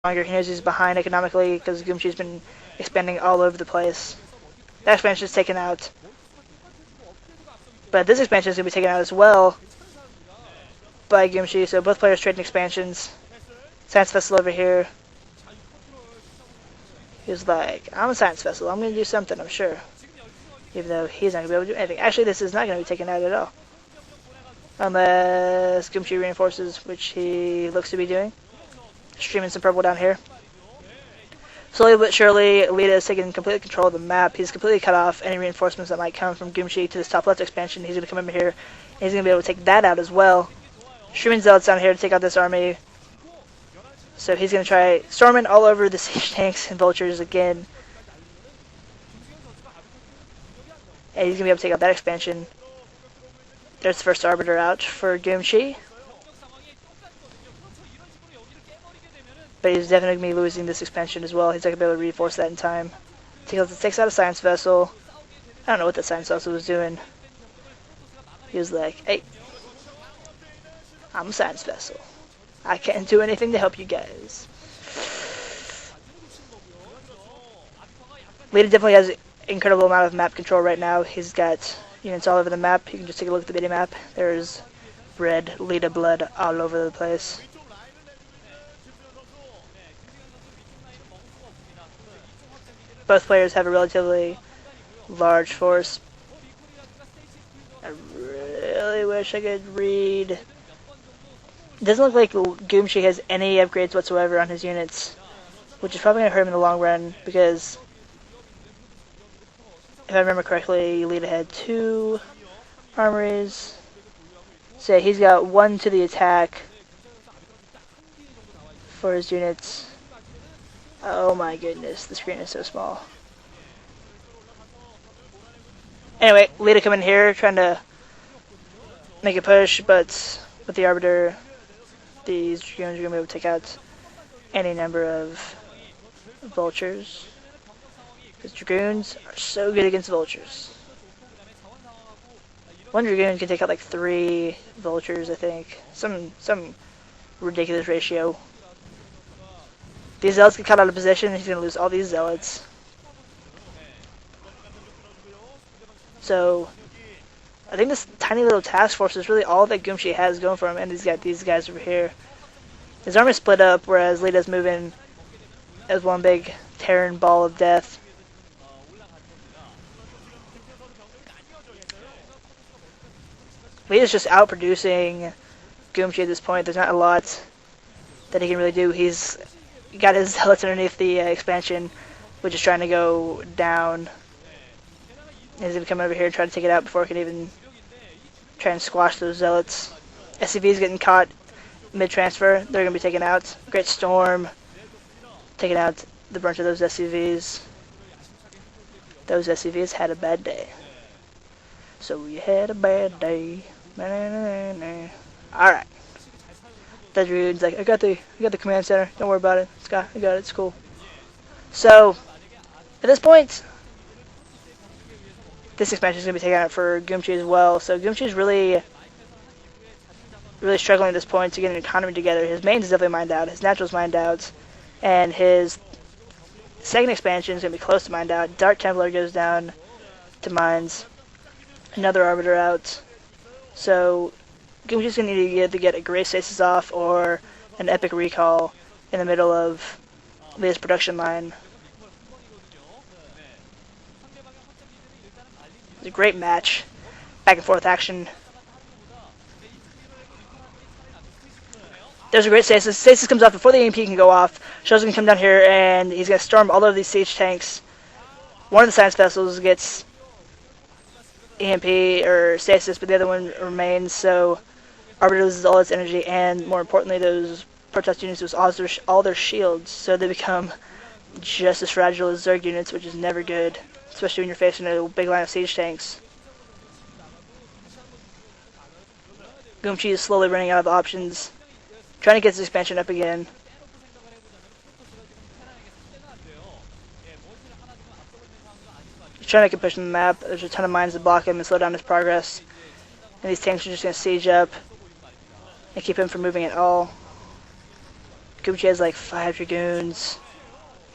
longer. He knows he's behind economically because Guemchi's been expanding all over the place. That expansion is taken out. But this expansion is going to be taken out as well by Guemchi, so both players trading expansions. Science Vessel over here. He's like, I'm a Science Vessel, I'm going to do something, I'm sure. Even though he's not going to be able to do anything. Actually, this is not going to be taken out at all. Unless Guemchi reinforces, which he looks to be doing. Streaming some purple down here. Slowly but surely, Leta is taking complete control of the map. He's completely cut off any reinforcements that might come from Guemchi to this top left expansion. He's going to come over here, and he's going to be able to take that out as well. Streaming Zealots down here to take out this army. So he's going to try storming all over the siege tanks and vultures again. And he's going to be able to take out that expansion. There's the first Arbiter out for Guemchi. But he's definitely going to be losing this expansion as well. He's not going to be able to reinforce that in time. Takes out a Science Vessel. I don't know what that Science Vessel was doing. He was like, hey, I'm a Science Vessel. I can't do anything to help you guys. Leta definitely has an incredible amount of map control right now. He's got units all over the map. You can just take a look at the mini map. There's red Leta blood all over the place. Both players have a relatively large force. I really wish I could read. It doesn't look like Guemchi has any upgrades whatsoever on his units, which is probably going to hurt him in the long run because, if I remember correctly, Leta had 2 armories. So yeah, he's got 1 to the attack for his units. Oh my goodness, the screen is so small. Anyway, Leta coming here, trying to make a push, but with the Arbiter, these Dragoons are going to be able to take out any number of vultures. Because Dragoons are so good against vultures. 1 Dragoon can take out like 3 vultures, I think. Some ridiculous ratio. These Zealots get caught out of position, and he's going to lose all these Zealots. So, I think this tiny little task force is really all that Guemchi has going for him, and he's got these guys over here. His army split up, whereas Leta's moving as one big Terran ball of death. Leta's just outproducing Guemchi at this point. There's not a lot that he can really do. He's got his Zealots underneath the expansion, which is trying to go down. He's going to come over here and try to take it out before he can even try and squash those Zealots. SCV's getting caught mid-transfer. They're going to be taken out. Great Storm taking out the bunch of those SCVs. Those SCVs had a bad day. So you had a bad day. Alright. The Druid's like, I got the command center. Don't worry about it. I got it. It's cool. So, at this point, this expansion is going to be taken out for Guemchi as well. So Guemchi is really struggling at this point to get an economy together. His main is definitely mined out. His natural is mined out. And his second expansion is going to be close to mined out. Dark Templar goes down to mines. Another Arbiter out. So Guemchi's going to need to either get a Great Stasis off or an Epic Recall in the middle of this production line. It's a great match. Back and forth action. There's a great Stasis. Stasis comes off before the EMP can go off. Show's going to come down here and he's going to storm all over these siege tanks. One of the Science Vessels gets EMP or Stasis, but the other one remains. So Arbiter loses all its energy, and more importantly, those protest units lose all their shields, so they become just as fragile as Zerg units, which is never good, especially when you're facing a big line of siege tanks. Guemchi is slowly running out of options, trying to get his expansion up again. He's trying to make a push on the map. There's a ton of mines that block him and slow down his progress. And these tanks are just going to siege up and keep him from moving at all. Guemchi has like 5 Dragoons.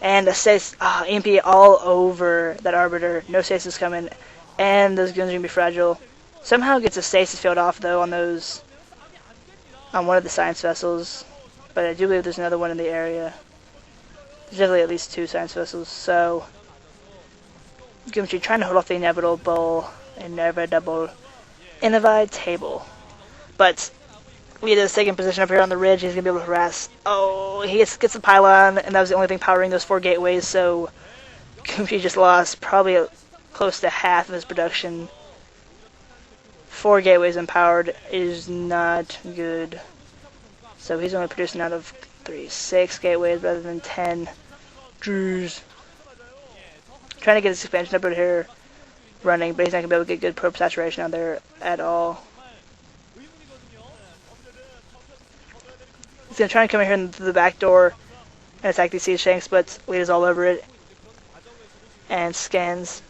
And a stasis, EMP all over that Arbiter. No stasis coming. And those goons are going to be fragile. Somehow gets a stasis field off though on those, on one of the science vessels. But I do believe there's another one in the area. There's definitely at least 2 science vessels. So Guemchi trying to hold off the inevitable, inevitable. But Leta's taking position up here on the ridge. He's going to be able to harass. Oh, he gets the pylon, and that was the only thing powering those 4 gateways, so Guemchi just lost probably close to half of his production. 4 gateways empowered is not good. So he's only producing out of 6 gateways rather than 10. Jeez. Trying to get his expansion up here running, but he's not going to be able to get good probe saturation out there at all. He's going to try and come in here through the back door and attack these siege tanks, but Leta's all over it. And scans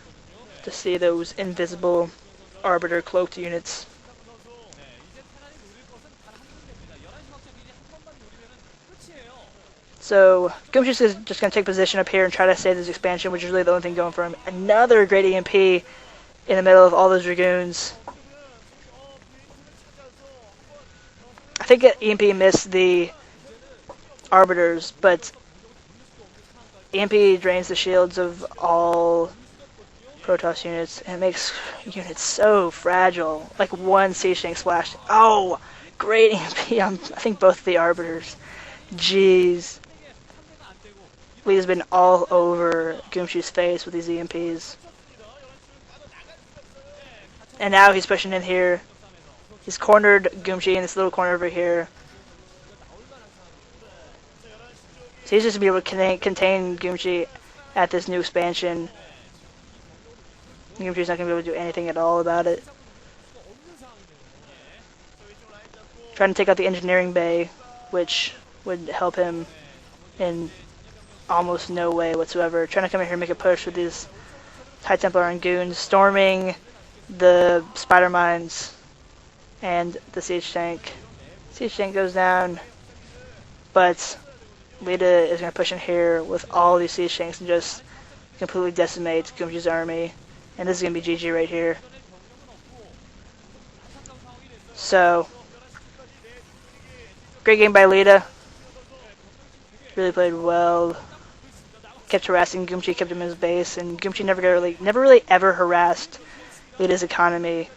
to see those invisible Arbiter cloaked units. So Guemchi's just going to take position up here and try to save this expansion, which is really the only thing going for him. Another great EMP in the middle of all those Dragoons. I think EMP missed the Arbiters, but EMP drains the shields of all Protoss units, and it makes units so fragile. Like one siege tank splashed. Oh, great EMP on, I think, both the Arbiters. Jeez. Leta's been all over Guemchi's face with these EMPs. And now he's pushing in here. He's cornered Guemchi in this little corner over here. So he's just going to be able to contain Guemchi at this new expansion. Guemchi's not going to be able to do anything at all about it. Trying to take out the engineering bay, which would help him in almost no way whatsoever. Trying to come in here and make a push with these High Templar and goons, storming the spider mines and the siege tank. Siege tank goes down, but Leta is going to push in here with all these siege tanks and just completely decimate Guemchi's army. And this is going to be GG right here. So, great game by Leta. Really played well. Kept harassing Guemchi, kept him in his base, and Guemchi never really ever harassed Leta's economy,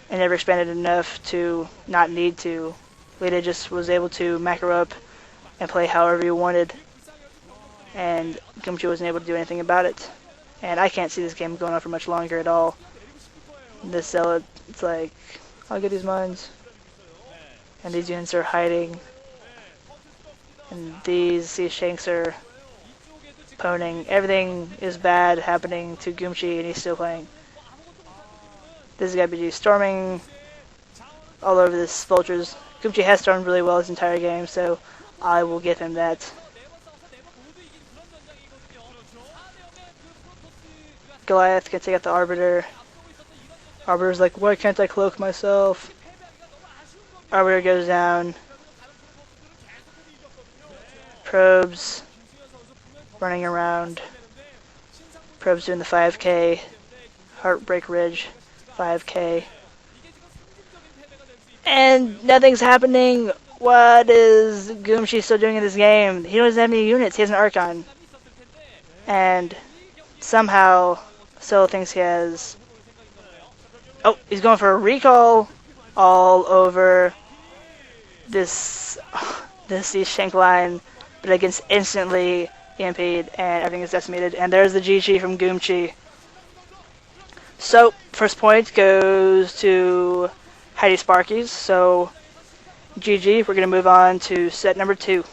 and never expanded enough to not need to. Leta just was able to macro up and play however he wanted, and Guemchi wasn't able to do anything about it. And I can't see this game going on for much longer at all. This Zealot, it's like, I'll get these mines, and these units are hiding, and these siege tanks are poning. Everything is bad happening to Guemchi, and he's still playing. This is gonna be storming all over this vultures. Guemchi has stormed really well his entire game, so I will give him that. Goliath can take out the Arbiter. Arbiter's like, why can't I cloak myself? Arbiter goes down. Probes running around. Probes doing the 5K. Heartbreak Ridge 5K. And nothing's happening. What is Guemchi still doing in this game? He doesn't have any units. He has an Archon. And somehow still thinks he has... Oh, he's going for a recall all over this siege tank line, but it gets instantly EMP'd and everything is decimated. And there's the GG from Guemchi. So, first point goes to Hite Sparkyz. So, GG. We're going to move on to set number 2.